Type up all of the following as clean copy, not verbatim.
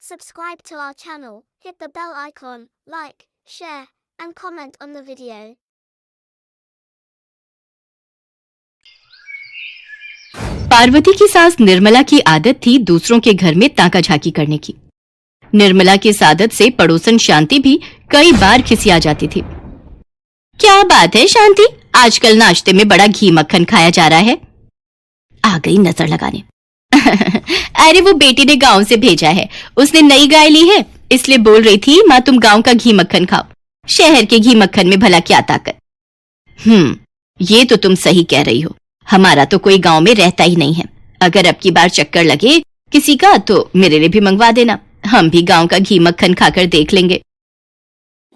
Subscribe to our channel, hit the bell icon, like, share, and comment on the video. Parvati की सास निर्मला की आदत थी दूसरों के घर में ताका झाकी करने की। निर्मला की इस आदत से पड़ोसन शांति भी कई बार खिसिया जाती थी। क्या बात है शांति, आजकल नाश्ते में बड़ा घी मक्खन खाया जा रहा है। आ गई नजर लगाने। अरे वो बेटी ने गांव से भेजा है, उसने नई गाय ली है, इसलिए बोल रही थी माँ तुम गांव का घी मक्खन खाओ, शहर के घी मक्खन में भला क्या ताकत। ये तो तुम सही कह रही हो, हमारा तो कोई गांव में रहता ही नहीं है। अगर अब की बार चक्कर लगे किसी का तो मेरे लिए भी मंगवा देना, हम भी गांव का घी मक्खन खाकर देख लेंगे।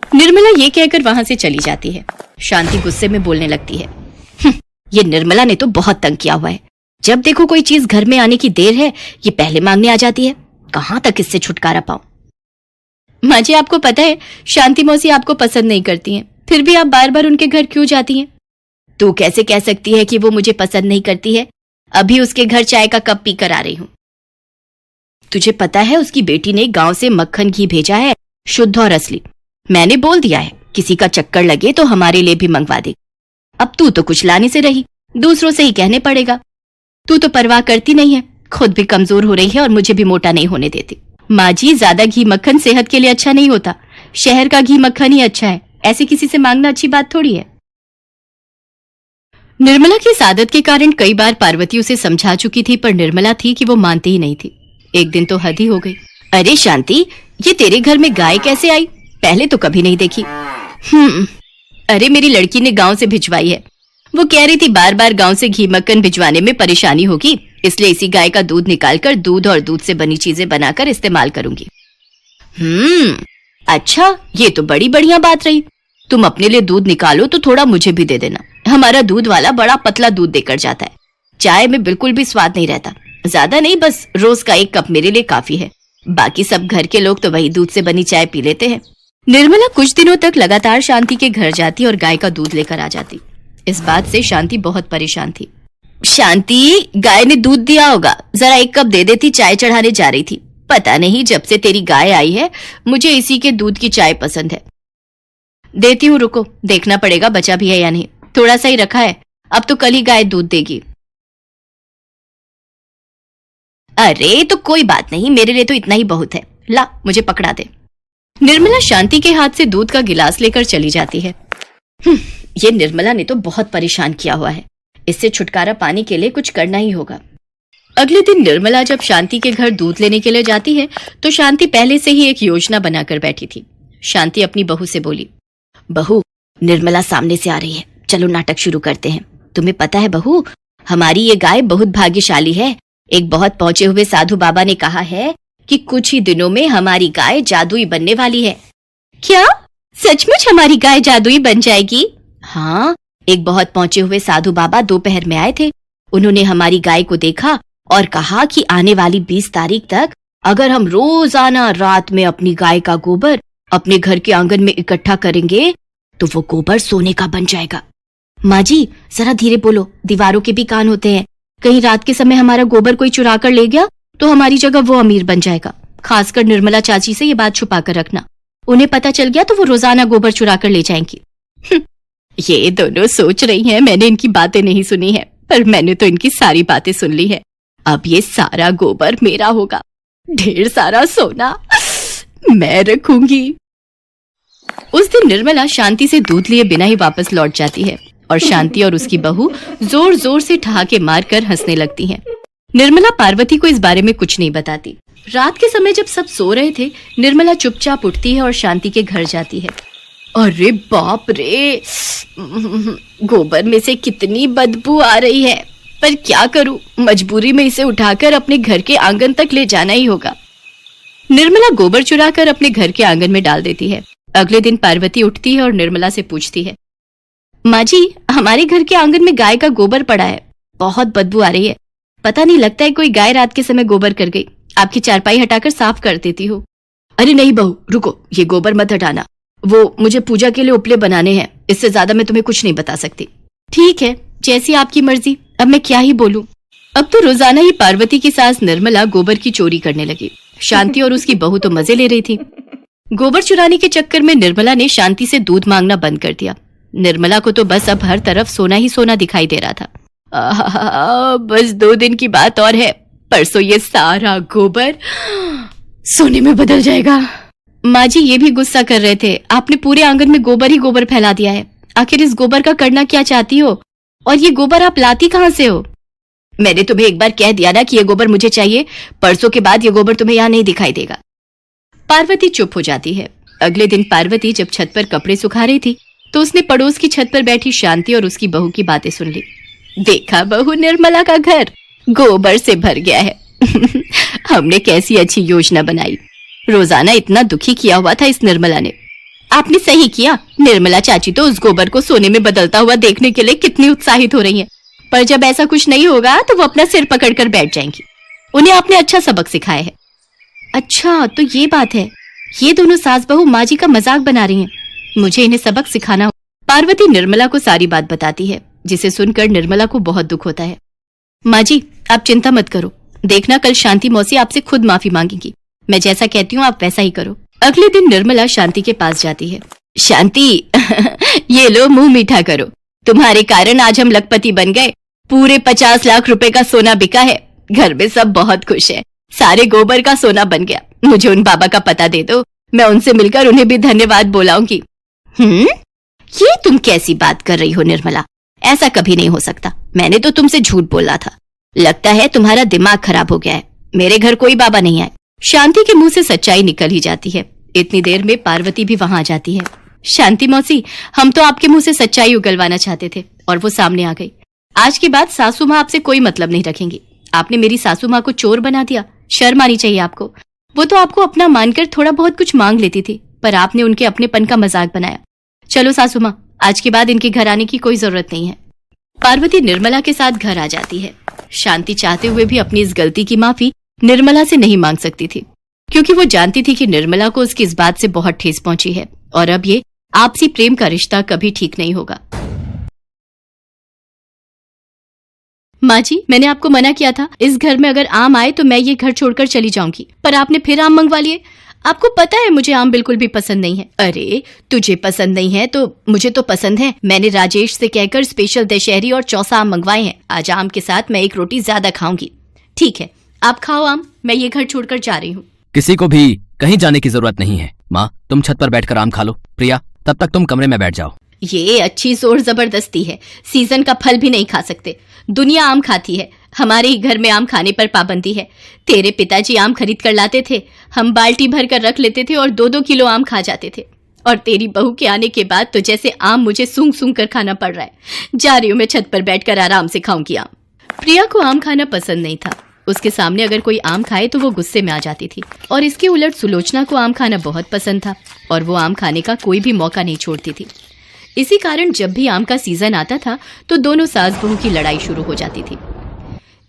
निर्मला ये कहकर वहां से चली जाती है। शांति गुस्से में बोलने लगती है, ये निर्मला ने तो बहुत तंग किया हुआ है, जब देखो कोई चीज घर में आने की देर है ये पहले मांगने आ जाती है, कहां तक इससे छुटकारा पाऊं। माँ जी आपको पता है शांति मौसी आपको पसंद नहीं करती हैं, फिर भी आप बार बार उनके घर क्यों जाती हैं। तू कैसे कह सकती है कि वो मुझे पसंद नहीं करती है, अभी उसके घर चाय का कप पी कर आ रही हूं। तुझे पता है उसकी बेटी ने गांव से मक्खन घी भेजा है, शुद्ध और असली। मैंने बोल दिया है किसी का चक्कर लगे तो हमारे लिए भी मंगवा दे। अब तू तो कुछ लाने से रही, दूसरों से ही कहने पड़ेगा। तू तो परवाह करती नहीं है, खुद भी कमजोर हो रही है और मुझे भी मोटा नहीं होने देती। माँ जी ज्यादा घी मक्खन सेहत के लिए अच्छा नहीं होता, शहर का घी मक्खन ही अच्छा है, ऐसे किसी से मांगना अच्छी बात थोड़ी है। निर्मला की इस आदत के कारण कई बार पार्वती उसे समझा चुकी थी, पर निर्मला थी कि वो मानती ही नहीं थी। एक दिन तो हद ही हो गई। अरे शांति, ये तेरे घर में गाय कैसे आई, पहले तो कभी नहीं देखी। अरे मेरी लड़की ने गांव से भिजवाई है, वो कह रही थी बार बार गांव से घी मक्खन भिजवाने में परेशानी होगी, इसलिए इसी गाय का दूध निकालकर दूध और दूध से बनी चीजें बनाकर इस्तेमाल करूंगी। अच्छा, ये तो बड़ी बढ़िया बात रही। तुम अपने लिए दूध निकालो तो थोड़ा मुझे भी दे देना, हमारा दूध वाला बड़ा पतला दूध देकर जाता है, चाय में बिल्कुल भी स्वाद नहीं रहता। ज्यादा नहीं, बस रोज का 1 कप मेरे लिए काफी है, बाकी सब घर के लोग तो वही दूध से बनी चाय पी लेते हैं। निर्मला कुछ दिनों तक लगातार शांति के घर जाती और गाय का दूध लेकर आ जाती। इस बात से शांति बहुत परेशान थी। शांति, गाय ने दूध दिया होगा, जरा 1 कप दे देती, चाय चढ़ाने जा रही थी। पता नहीं जब से तेरी गाय आई है मुझे इसी के दूध की चाय पसंद है। देती हूँ, रुको, देखना पड़ेगा बचा भी है या नहीं, थोड़ा सा ही रखा है, अब तो कल ही गाय दूध देगी। अरे तो कोई बात नहीं, मेरे लिए तो इतना ही बहुत है, ला मुझे पकड़ा दे। निर्मला शांति के हाथ से दूध का गिलास लेकर चली जाती है। ये निर्मला ने तो बहुत परेशान किया हुआ है, इससे छुटकारा पाने के लिए कुछ करना ही होगा। अगले दिन निर्मला जब शांति के घर दूध लेने के लिए जाती है तो शांति पहले से ही एक योजना बनाकर बैठी थी। शांति अपनी बहू से बोली, बहू निर्मला सामने से आ रही है, चलो नाटक शुरू करते हैं। तुम्हें पता है बहू, हमारी ये गाय बहुत भाग्यशाली है। एक बहुत पहुंचे हुए साधु बाबा ने कहा है कि कुछ ही दिनों में हमारी गाय जादुई बनने वाली है। क्या सचमुच हमारी गाय जादुई बन जाएगी? हाँ, एक बहुत पहुंचे हुए साधु बाबा दोपहर में आए थे, उन्होंने हमारी गाय को देखा और कहा कि आने वाली 20 तारीख तक अगर हम रोजाना रात में अपनी गाय का गोबर अपने घर के आंगन में इकट्ठा करेंगे तो वो गोबर सोने का बन जाएगा। माँ जी जरा धीरे बोलो, दीवारों के भी कान होते हैं, कहीं रात के समय हमारा गोबर कोई चुरा कर ले गया तो हमारी जगह वो अमीर बन जाएगा। खासकर निर्मला चाची से ये बात छुपा कर रखना, उन्हें पता चल गया तो वो रोजाना गोबर चुरा कर ले जाएंगी। ये दोनों सोच रही हैं मैंने इनकी बातें नहीं सुनी है, पर मैंने तो इनकी सारी बातें सुन ली है। अब ये सारा गोबर मेरा होगा, ढेर सारा सोना मैं रखूंगी। उस दिन निर्मला शांति से दूध लिए बिना ही वापस लौट जाती है और शांति और उसकी बहू जोर जोर से ठहाके मारकर हंसने लगती हैं। निर्मला पार्वती को इस बारे में कुछ नहीं बताती। रात के समय जब सब सो रहे थे, निर्मला चुपचाप उठती है और शांति के घर जाती है। अरे बाप रे, गोबर में से कितनी बदबू आ रही है, पर क्या करूं, मजबूरी में इसे उठाकर अपने घर के आंगन तक ले जाना ही होगा। निर्मला गोबर चुराकर अपने घर के आंगन में डाल देती है। अगले दिन पार्वती उठती है और निर्मला से पूछती है, माँ जी हमारे घर के आंगन में गाय का गोबर पड़ा है, बहुत बदबू आ रही है, पता नहीं लगता है कोई गाय रात के समय गोबर कर गई, आपकी चारपाई हटाकर साफ कर देती हूँ। अरे नहीं बहू रुको, ये गोबर मत हटाना, वो मुझे पूजा के लिए उपले बनाने हैं, इससे ज्यादा मैं तुम्हें कुछ नहीं बता सकती। ठीक है, जैसी आपकी मर्जी, अब मैं क्या ही बोलूं। अब तो रोजाना ही पार्वती की सास निर्मला गोबर की चोरी करने लगी। शांति और उसकी बहू तो मजे ले रही थी। गोबर चुराने के चक्कर में निर्मला ने शांति से दूध मांगना बंद कर दिया। निर्मला को तो बस अब हर तरफ सोना ही सोना दिखाई दे रहा था। बस 2 दिन की बात और है, परसों ये सारा गोबर सोने में बदल जाएगा। माँ जी ये भी गुस्सा कर रहे थे, आपने पूरे आंगन में गोबर ही गोबर फैला दिया है। आखिर इस गोबर का करना क्या चाहती हो, और ये गोबर आप लाती कहाँ से हो? मैंने तुम्हें एक बार कह दिया ना कि ये गोबर मुझे चाहिए, परसों के बाद ये गोबर तुम्हें यहाँ नहीं दिखाई देगा। पार्वती चुप हो जाती है। अगले दिन पार्वती जब छत पर कपड़े सुखा रही थी तो उसने पड़ोस की छत पर बैठी शांति और उसकी बहू की बातें सुन ली। देखा बहू, निर्मला का घर गोबर से भर गया है। हमने कैसी अच्छी योजना बनाई, रोजाना इतना दुखी किया हुआ था इस निर्मला ने। आपने सही किया, निर्मला चाची तो उस गोबर को सोने में बदलता हुआ देखने के लिए कितनी उत्साहित हो रही हैं। पर जब ऐसा कुछ नहीं होगा तो वो अपना सिर पकड़कर बैठ जाएंगी। उन्हें आपने अच्छा सबक सिखाया है। अच्छा तो ये बात है, ये दोनों सास बहू माँ जी का मजाक बना रही हैं। मुझे इन्हें सबक सिखाना हो। पार्वती निर्मला को सारी बात बताती है, जिसे सुनकर निर्मला को बहुत दुख होता है। माँ जी आप चिंता मत करो, देखना कल शांति मौसी आपसे खुद माफी मांगेंगी। मैं जैसा कहती हूँ आप वैसा ही करो। अगले दिन निर्मला शांति के पास जाती है। शांति ये लो मुंह मीठा करो, तुम्हारे कारण आज हम लखपति बन गए। पूरे 50 लाख रुपए का सोना बिका है, घर में सब बहुत खुश है। सारे गोबर का सोना बन गया। मुझे उन बाबा का पता दे दो, मैं उनसे मिलकर उन्हें भी धन्यवाद बोलाऊंगी। ये तुम कैसी बात कर रही हो निर्मला, ऐसा कभी नहीं हो सकता। मैंने तो तुमसे झूठ बोला था। लगता है तुम्हारा दिमाग खराब हो गया है। मेरे घर कोई बाबा नहीं आए। शांति के मुंह से सच्चाई निकल ही जाती है। इतनी देर में पार्वती भी वहां आ जाती है। शांति मौसी, हम तो आपके मुंह से सच्चाई उगलवाना चाहते थे और वो सामने आ गई। आज के बाद सासू माँ आपसे कोई मतलब नहीं रखेंगी। आपने मेरी सासू माँ को चोर बना दिया, शर्म आनी चाहिए आपको। वो तो आपको अपना मानकर थोड़ा बहुत कुछ मांग लेती थी, पर आपने उनके अपनेपन का मजाक बनाया। चलो सासू माँ, आज के बाद इनके घर आने की कोई जरूरत नहीं है। पार्वती निर्मला के साथ घर आ जाती है। शांति चाहते हुए भी अपनी इस गलती की माफी निर्मला से नहीं मांग सकती थी, क्योंकि वो जानती थी कि निर्मला को उसकी इस बात से बहुत ठेस पहुंची है और अब ये आपसी प्रेम का रिश्ता कभी ठीक नहीं होगा। माँ जी, मैंने आपको मना किया था, इस घर में अगर आम आए तो मैं ये घर छोड़कर चली जाऊंगी, पर आपने फिर आम मंगवा लिए। आपको पता है मुझे आम बिल्कुल भी पसंद नहीं है। अरे तुझे पसंद नहीं है तो मुझे तो पसंद है। मैंने राजेश से कहकर स्पेशल दशहरी और चौसा आम मंगवाए हैं। आज आम के साथ मैं 1 रोटी ज्यादा खाऊंगी। ठीक है, आप खाओ आम, मैं ये घर छोड़कर जा रही हूँ। किसी को भी कहीं जाने की जरूरत नहीं है। माँ, तुम छत पर बैठकर आम खा लो। प्रिया, तब तक तुम कमरे में बैठ जाओ। ये अच्छी जोर जबरदस्ती है। सीजन का फल भी नहीं खा सकते। दुनिया आम खाती है, हमारे ही घर में आम खाने पर पाबंदी है। तेरे पिताजी आम खरीद कर लाते थे, हम बाल्टी भर कर रख लेते थे और 2-2 किलो आम खा जाते थे। और तेरी बहू के आने के बाद तो जैसे आम मुझे सूंघ सूंघ कर खाना पड़ रहा है। जा रही हूँ मैं छत पर बैठकर आराम से खाऊंगी आम। प्रिया को आम खाना पसंद नहीं था। उसके सामने अगर कोई आम खाए तो वो गुस्से में आ जाती थी, और इसके उलट सुलोचना को आम खाना बहुत पसंद था और वो आम खाने का कोई भी मौका नहीं छोड़ती थी। इसी कारण जब भी आम का सीजन आता था तो दोनों सास बहू की लड़ाई शुरू हो जाती थी।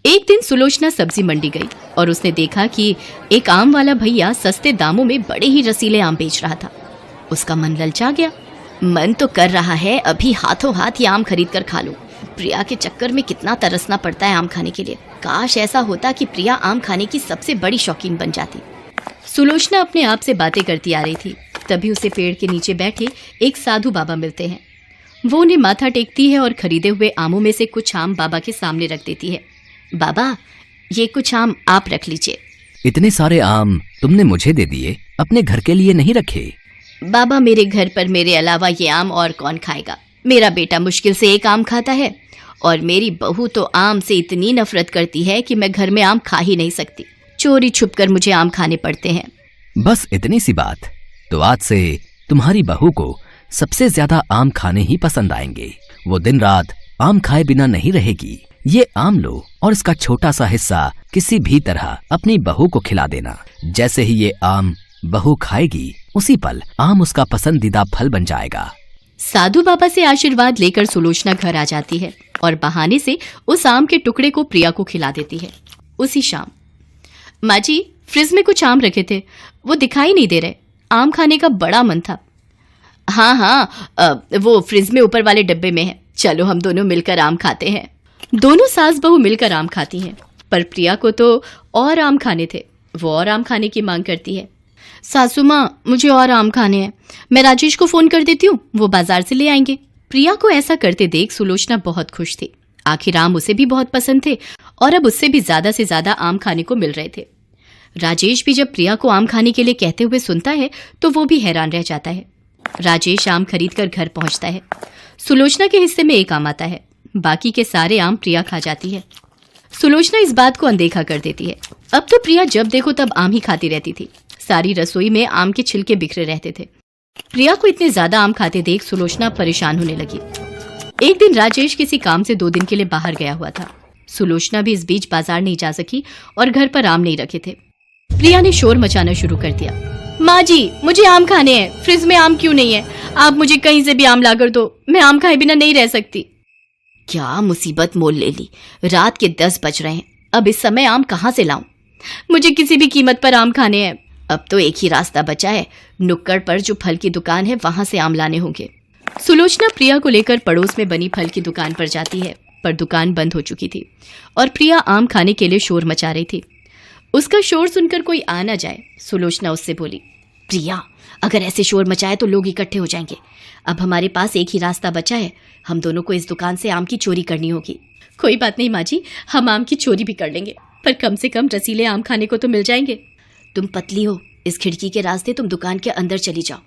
एक दिन सुलोचना सब्जी मंडी गई और उसने देखा कि एक आम वाला भैया सस्ते दामों में बड़े ही रसीले आम बेच रहा था। उसका मन ललचा गया। मन तो कर रहा है अभी हाथों हाथ ये आम खरीद कर खा लूं। प्रिया के चक्कर में कितना तरसना पड़ता है आम खाने के लिए। काश ऐसा होता कि प्रिया आम खाने की सबसे बड़ी शौकीन बन जाती। सुलोचना अपने आप से बातें करती आ रही थी, तभी उसे पेड़ के नीचे बैठे एक साधु बाबा मिलते हैं। वो उन्हें माथा टेकती है और खरीदे हुए आमों में से कुछ आम बाबा के सामने रख देती है। बाबा, ये कुछ आम आप रख लीजिए। इतने सारे आम तुमने मुझे दे दिए, अपने घर के लिए नहीं रखे? बाबा, मेरे घर पर मेरे अलावा ये आम और कौन खाएगा? मेरा बेटा मुश्किल से 1 आम खाता है और मेरी बहू तो आम से इतनी नफरत करती है कि मैं घर में आम खा ही नहीं सकती। चोरी छुपकर मुझे आम खाने पड़ते हैं। बस इतनी सी बात? तो आज से तुम्हारी बहू को सबसे ज्यादा आम खाने ही पसंद आएंगे। वो दिन रात आम खाए बिना नहीं रहेगी। ये आम लो और इसका छोटा सा हिस्सा किसी भी तरह अपनी बहू को खिला देना। जैसे ही ये आम बहू खाएगी, उसी पल आम उसका पसंदीदा फल बन जाएगा। साधु बाबा से आशीर्वाद लेकर सुलोचना घर आ जाती है और बहाने से उस आम के टुकड़े को प्रिया को खिला देती है। उसी शाम, माँ जी, फ्रिज में कुछ आम रखे थे, वो दिखाई नहीं दे रहे। आम खाने का बड़ा मन था। हाँ, वो फ्रिज में ऊपर वाले डब्बे में है। चलो हम दोनों मिलकर आम खाते हैं। दोनों सास बहू मिलकर आम खाती हैं, पर प्रिया को तो और आम खाने थे। वो और आम खाने की मांग करती है। सासू माँ, मुझे और आम खाने हैं, मैं राजेश को फोन कर देती हूँ, वो बाजार से ले आएंगे। प्रिया को ऐसा करते देख सुलोचना बहुत खुश थी। आखिर आम उसे भी बहुत पसंद थे और अब उससे भी ज्यादा से ज्यादा आम खाने को मिल रहे थे। राजेश भी जब प्रिया को आम खाने के लिए कहते हुए सुनता है तो वो भी हैरान रह जाता है। राजेश आम खरीद कर घर पहुंचता है। सुलोचना के हिस्से में एक आम आता है, बाकी के सारे आम प्रिया खा जाती है। सुलोचना इस बात को अनदेखा कर देती है। अब तो प्रिया जब देखो तब आम ही खाती रहती थी। सारी रसोई में आम के छिलके बिखरे रहते थे। प्रिया को इतने ज्यादा आम खाते देख सुलोचना परेशान होने लगी। एक दिन राजेश किसी काम से 2 दिन के लिए बाहर गया हुआ था। सुलोचना भी इस बीच बाजार नहीं जा सकी और घर पर आम नहीं रखे थे। प्रिया ने शोर मचाना शुरू कर दिया। माँ जी, मुझे आम खाने हैं, फ्रिज में आम क्यों नहीं है? आप मुझे कहीं से भी आम लाकर दो, मैं आम खाए बिना नहीं रह सकती। क्या मुसीबत मोल ले ली, रात के 10 बज रहे हैं, अब इस समय आम कहाँ से लाऊं? मुझे किसी भी कीमत पर आम खाने हैं। अब तो एक ही रास्ता बचा है, नुक्कड़ पर जो फल की दुकान है वहां से आम लाने होंगे। सुलोचना प्रिया को लेकर पड़ोस में बनी फल की दुकान पर जाती है, पर दुकान बंद हो चुकी थी और प्रिया आम खाने के लिए शोर मचा रही थी। उसका शोर सुनकर कोई आ न जाए, सुलोचना उससे बोली, प्रिया, अगर ऐसे शोर मचाए तो लोग इकट्ठे हो जाएंगे। अब हमारे पास एक ही रास्ता बचा है, हम दोनों को इस दुकान से आम की चोरी करनी होगी। कोई बात नहीं माँ जी, हम आम की चोरी भी कर लेंगे, पर कम से कम रसीले आम खाने को तो मिल जाएंगे। तुम पतली हो, इस खिड़की के रास्ते तुम दुकान के अंदर चली जाओ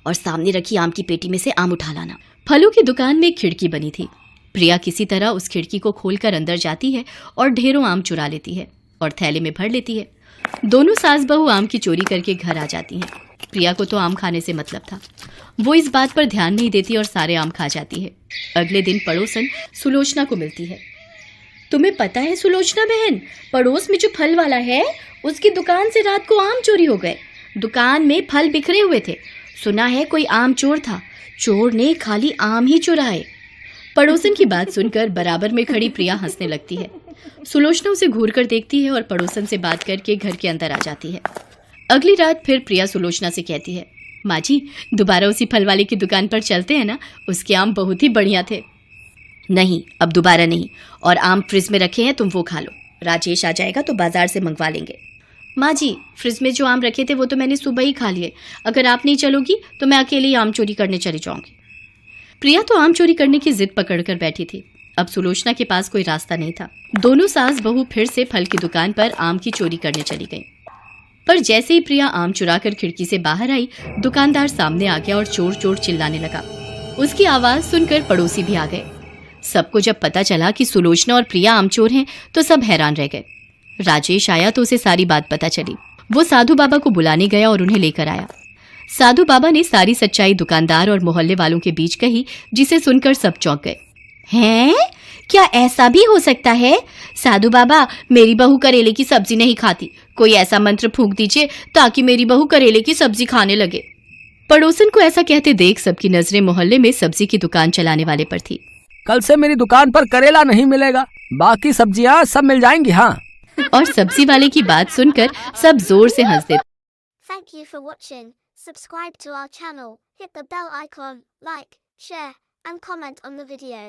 और सामने रखी आम की पेटी में से आम उठा लाना। फलों की दुकान में एक खिड़की बनी थी। प्रिया किसी तरह उस खिड़की को खोलकर अंदर जाती है और ढेरों आम चुरा लेती है और थैले में भर लेती है। दोनों सास बहू आम की चोरी करके घर आ जाती हैं। प्रिया को तो आम खाने से मतलब था, वो इस बात पर ध्यान नहीं देती और सारे आम खा जाती है। अगले दिन पड़ोसन सुलोचना को मिलती है। तुम्हें पता है सुलोचना बहन, पड़ोस में जो फल वाला है उसकी दुकान से रात को आम चोरी हो गए। दुकान में फल बिखरे हुए थे, सुना है कोई आम चोर था, चोर ने खाली आम ही चुराए। पड़ोसन की बात सुनकर बराबर में खड़ी प्रिया हंसने लगती है। सुलोचना उसे घूर कर देखती है और पड़ोसन से बात करके घर के अंदर आ जाती है। अगली रात फिर प्रिया सुलोचना से कहती है, माँ जी, दोबारा उसी फल वाले की दुकान पर चलते हैं ना, उसके आम बहुत ही बढ़िया थे। नहीं, अब दोबारा नहीं, और आम फ्रिज में रखे हैं, तुम वो खा लो, राजेश आ जाएगा तो बाजार से मंगवा लेंगे। माँ जी, फ्रिज में जो आम रखे थे वो तो मैंने सुबह ही खा लिए, अगर आप नहीं चलोगी तो मैं अकेले ही आम चोरी करने चली जाऊंगी। प्रिया तो आम चोरी करने की जिद पकड़कर बैठी थी। अब सुलोचना के पास कोई रास्ता नहीं था। दोनों सास बहू फिर से फल की दुकान पर आम की चोरी करने चली गईं। पर जैसे ही प्रिया आम चुराकर खिड़की से बाहर आई, दुकानदार सामने आ गया और चोर चोर चिल्लाने लगा। उसकी आवाज सुनकर पड़ोसी भी आ गए। सबको जब पता चला कि सुलोचना और प्रिया आम चोर हैं तो सब हैरान रह गए। राजेश आया तो उसे सारी बात पता चली। वो साधु बाबा को बुलाने गया और उन्हें लेकर आया। साधु बाबा ने सारी सच्चाई दुकानदार और मोहल्ले वालों के बीच कही, जिसे सुनकर सब चौंक गए। हैं? क्या ऐसा भी हो सकता है? साधु बाबा, मेरी बहू करेले की सब्जी नहीं खाती, कोई ऐसा मंत्र फूंक दीजिए ताकि मेरी बहू करेले की सब्जी खाने लगे। पड़ोसन को ऐसा कहते देख सबकी नजरें मोहल्ले में सब्जी की दुकान चलाने वाले पर थी। कल से मेरी दुकान पर करेला नहीं मिलेगा, बाकी सब्जियां सब मिल जाएंगी। हाँ। और सब्जी वाले की बात सुनकर सब जोर से हंस देते। Thank you for watching. Subscribe to our channel, hit the bell icon, like, share, and comment on the video.